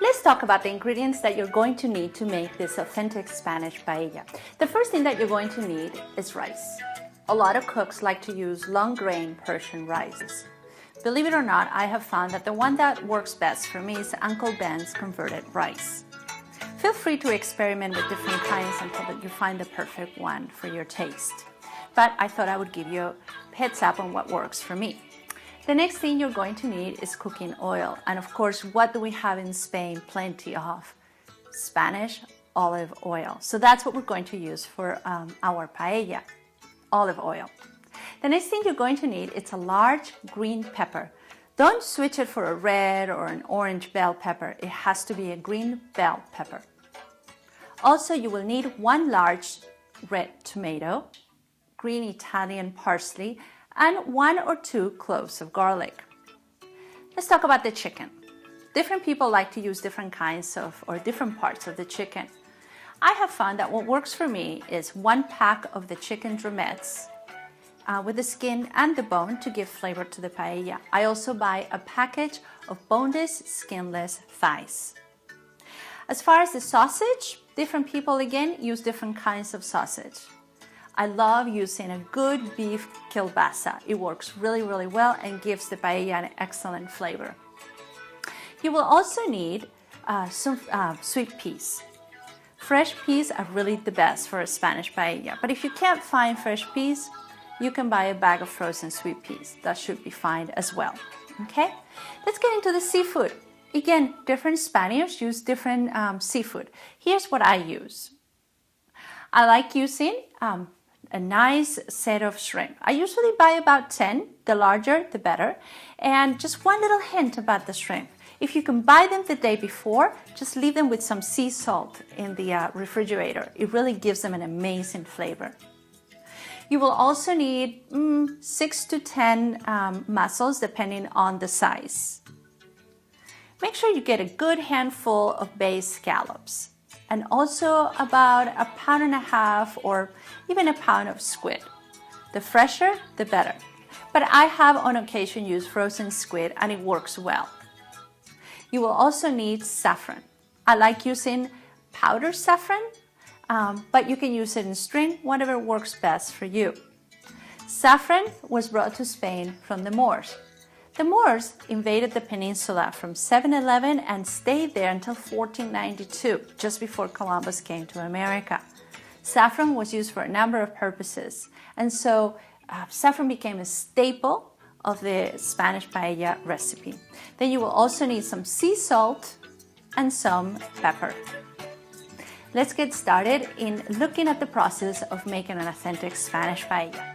Let's talk about the ingredients that you're going to need to make this authentic Spanish paella. The first thing that you're going to need is rice. A lot of cooks like to use long-grain Persian rice. Believe it or not, I have found that the one that works best for me is Uncle Ben's converted rice. Feel free to experiment with different kinds until you find the perfect one for your taste. But I thought I would give you a heads up on what works for me. The next thing you're going to need is cooking oil. And of course, what do we have in Spain? Plenty of Spanish olive oil. So that's what we're going to use for our paella, olive oil. The next thing you're going to need is a large green pepper. Don't switch it for a red or an orange bell pepper. It has to be a green bell pepper. Also, you will need 1 large red tomato, green Italian parsley, and 1 or 2 cloves of garlic. Let's talk about the chicken. Different people like to use different kinds of or different parts of the chicken. I have found that what works for me is 1 pack of the chicken drumettes with the skin and the bone to give flavor to the paella. I also buy a package of boneless, skinless thighs. As far as the sausage, different people again use different kinds of sausage. I love using a good beef kielbasa. It works really, really well and gives the paella an excellent flavor. You will also need some sweet peas. Fresh peas are really the best for a Spanish paella, but if you can't find fresh peas, you can buy a bag of frozen sweet peas. That should be fine as well. Okay, let's get into the seafood. Again, different Spaniards use different seafood. Here's what I use. I like using a nice set of shrimp. I usually buy about 10, the larger the better. And just one little hint about the shrimp. If you can buy them the day before, just leave them with some sea salt in the refrigerator. It really gives them an amazing flavor. You will also need 6 to 10 mussels depending on the size. Make sure you get a good handful of bay scallops. And also about 1.5 pounds or even 1 pound of squid. The fresher, the better. But I have on occasion used frozen squid and it works well. You will also need saffron. I like using powdered saffron, but you can use it in string, whatever works best for you. Saffron was brought to Spain from the Moors. The Moors invaded the peninsula from 711 and stayed there until 1492, just before Columbus came to America. Saffron was used for a number of purposes, and so saffron became a staple of the Spanish paella recipe. Then you will also need some sea salt and some pepper. Let's get started in looking at the process of making an authentic Spanish paella.